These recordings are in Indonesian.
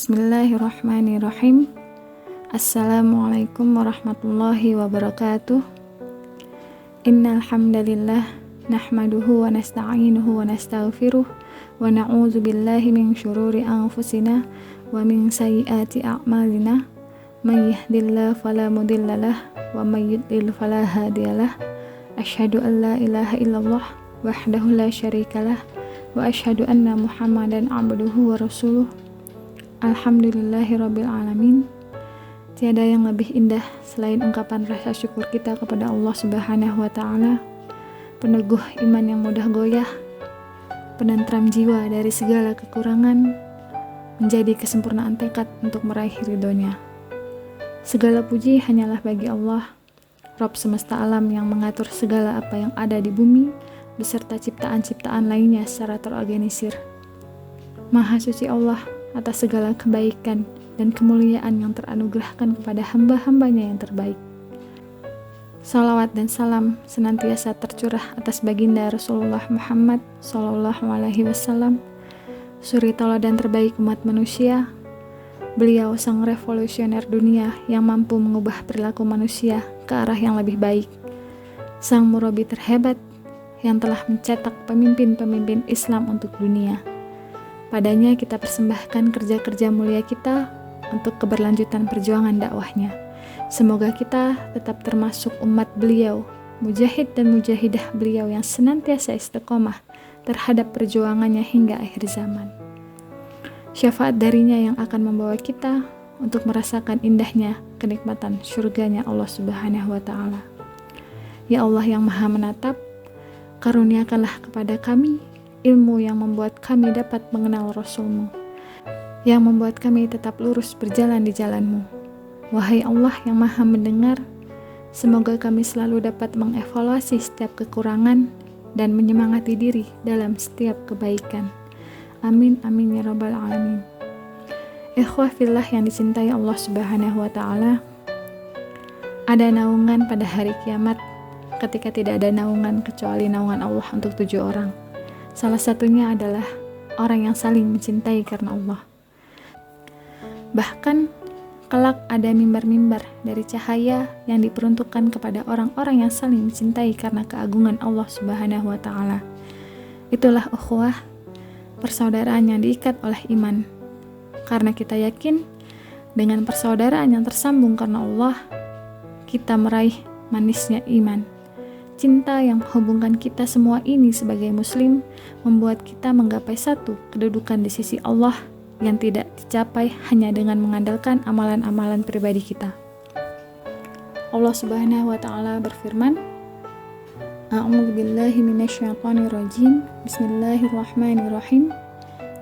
Bismillahirrahmanirrahim. Assalamualaikum warahmatullahi wabarakatuh. Innal hamdalillah nahmaduhu wa nasta'inuhu wa nastaghfiruh wa na'udzu billahi min syururi anfusina wa min sayyiati a'malina. May yahdihillahu fala mudhillalah wa may yudlil fala hadiyalah. Asyhadu an la ilaha illallah wahdahu la syarikalah wa asyhadu anna Muhammadan abduhu wa rasuluh. Alhamdulillahirabbil alamin. Tiada yang lebih indah selain ungkapan rasa syukur kita kepada Allah Subhanahu wa taala, peneguh iman yang mudah goyah, penentram jiwa dari segala kekurangan, menjadi kesempurnaan tekad untuk meraih ridhonya. Segala puji hanyalah bagi Allah, Rabb semesta alam yang mengatur segala apa yang ada di bumi beserta ciptaan-ciptaan lainnya secara terorganisir. Maha suci Allah atas segala kebaikan dan kemuliaan yang teranugerahkan kepada hamba-hambanya yang terbaik. Salawat dan salam senantiasa tercurah atas baginda Rasulullah Muhammad SAW, suri tauladan terbaik umat manusia. Beliau sang revolusioner dunia yang mampu mengubah perilaku manusia ke arah yang lebih baik. Sang murabi terhebat yang telah mencetak pemimpin-pemimpin Islam untuk dunia. Padanya kita persembahkan kerja-kerja mulia kita untuk keberlanjutan perjuangan dakwahnya. Semoga kita tetap termasuk umat beliau, mujahid dan mujahidah beliau yang senantiasa istiqomah terhadap perjuangannya hingga akhir zaman. Syafaat darinya yang akan membawa kita untuk merasakan indahnya kenikmatan surganya Allah Subhanahu wa taala. Ya Allah yang Maha Menatap, karuniakanlah kepada kami ilmu yang membuat kami dapat mengenal Rasul-Mu, yang membuat kami tetap lurus berjalan di jalan-Mu. Wahai Allah yang Maha Mendengar, semoga kami selalu dapat mengevaluasi setiap kekurangan dan menyemangati diri dalam setiap kebaikan. Amin amin ya rabbal alamin. Ikhwah fillah yang dicintai Allah Subhanahu wa taala, ada naungan pada hari kiamat ketika tidak ada naungan kecuali naungan Allah untuk 7 orang. Salah satunya adalah orang yang saling mencintai karena Allah. Bahkan kelak ada mimbar-mimbar dari cahaya yang diperuntukkan kepada orang-orang yang saling mencintai karena keagungan Allah Subhanahu wa taala. Itulah ukhuwah, persaudaraan yang diikat oleh iman. Karena kita yakin dengan persaudaraan yang tersambung karena Allah, kita meraih manisnya iman. Cinta yang menghubungkan kita semua ini sebagai muslim membuat kita menggapai satu kedudukan di sisi Allah yang tidak dicapai hanya dengan mengandalkan amalan-amalan pribadi kita. Allah Subhanahu wa taala berfirman, A'udzu billahi minasyaitonir rajim. Bismillahirrahmanirrahim.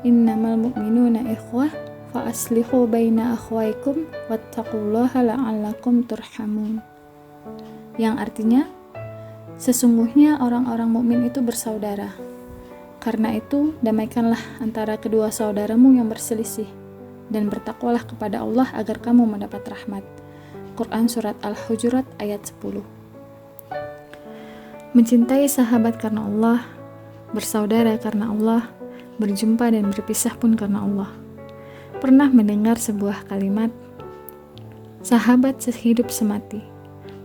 Innamal mu'minuna ikhwah fa aslihu baina akhwaikum wattaqullaha la'allakum turhamun. Yang artinya, sesungguhnya orang-orang mukmin itu bersaudara. Karena itu, damaikanlah antara kedua saudaramu yang berselisih dan bertakwalah kepada Allah agar kamu mendapat rahmat. Quran Surat Al-Hujurat ayat 10. Mencintai sahabat karena Allah, bersaudara karena Allah, berjumpa dan berpisah pun karena Allah. Pernah mendengar sebuah kalimat, sahabat sehidup semati,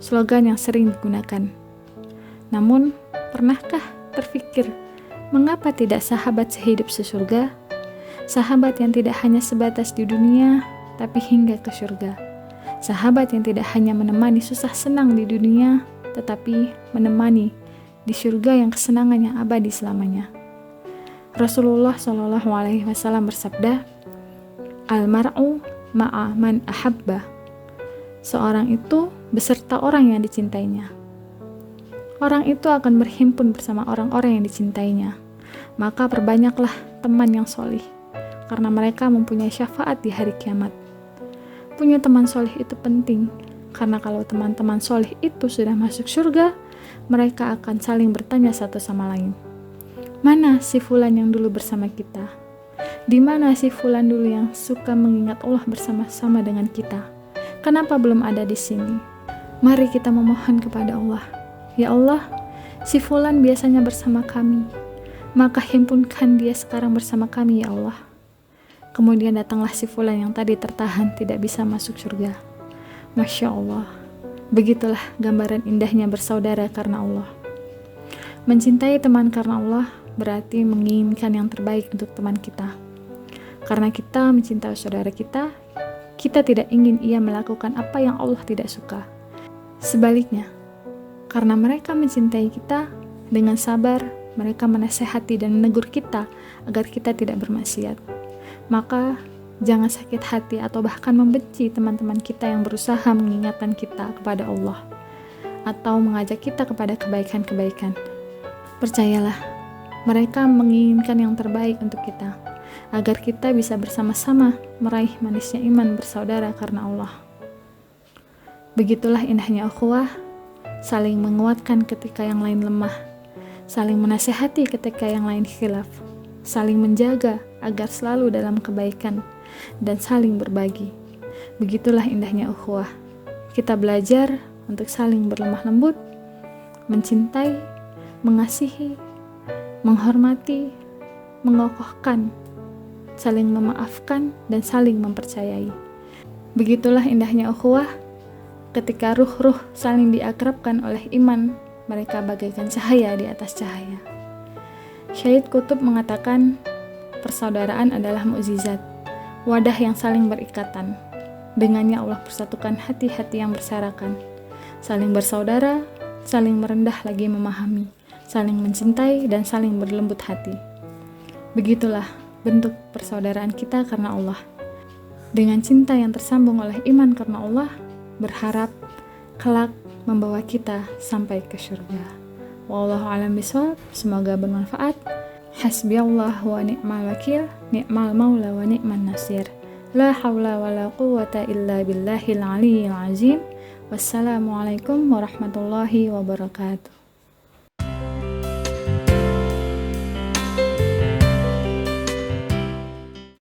slogan yang sering digunakan. Namun, pernahkah terfikir, mengapa tidak sahabat sehidup sesurga? Sahabat yang tidak hanya sebatas di dunia, tapi hingga ke surga. Sahabat yang tidak hanya menemani susah senang di dunia, tetapi menemani di surga yang kesenangannya abadi selamanya. Rasulullah SAW bersabda, Al-mar'u ma'a man ahabba. Seorang itu beserta orang yang dicintainya. Orang itu akan berhimpun bersama orang-orang yang dicintainya. Maka perbanyaklah teman yang solih, karena mereka mempunyai syafaat di hari kiamat. Punya teman solih itu penting, karena kalau teman-teman solih itu sudah masuk surga, mereka akan saling bertanya satu sama lain. Mana si fulan yang dulu bersama kita? Di mana si fulan dulu yang suka mengingat Allah bersama-sama dengan kita? Kenapa belum ada di sini? Mari kita memohon kepada Allah. Ya Allah, si fulan biasanya bersama kami, maka himpunkan dia sekarang bersama kami ya Allah. Kemudian datanglah si fulan yang tadi tertahan tidak bisa masuk surga. Masya Allah, begitulah gambaran indahnya bersaudara karena Allah. Mencintai teman karena Allah berarti menginginkan yang terbaik untuk teman kita. Karena kita mencintai saudara kita, kita tidak ingin ia melakukan apa yang Allah tidak suka. Sebaliknya, karena mereka mencintai kita, dengan sabar mereka menasehati dan menegur kita agar kita tidak bermaksiat. Maka jangan sakit hati atau bahkan membenci teman-teman kita yang berusaha mengingatkan kita kepada Allah atau mengajak kita kepada kebaikan-kebaikan. Percayalah, mereka menginginkan yang terbaik untuk kita, agar kita bisa bersama-sama meraih manisnya iman bersaudara karena Allah. Begitulah indahnya ukhuwah, saling menguatkan ketika yang lain lemah, saling menasihati ketika yang lain khilaf, saling menjaga agar selalu dalam kebaikan, dan saling berbagi. Begitulah indahnya ukhuwah. Kita belajar untuk saling berlemah lembut, mencintai, mengasihi, menghormati, mengokohkan, saling memaafkan, dan saling mempercayai. Begitulah indahnya ukhuwah, ketika ruh-ruh saling diakrabkan oleh iman, mereka bagaikan cahaya di atas cahaya. Syahid Qutb mengatakan, persaudaraan adalah mukjizat, wadah yang saling berikatan. Dengannya Allah persatukan hati-hati yang berserakan, saling bersaudara, saling merendah lagi memahami, saling mencintai, dan saling berlembut hati. Begitulah bentuk persaudaraan kita karena Allah. Dengan cinta yang tersambung oleh iman karena Allah, berharap kelak membawa kita sampai ke surga. Wallahu a'lam bishawab. Semoga bermanfaat. Hasbiyallah wa ni'mal wakil, ni'mal maula wa ni'man nasir. La hawla wa la quwwata illa billahil aliyyil azim. Wassalamualaikum warahmatullahi wabarakatuh.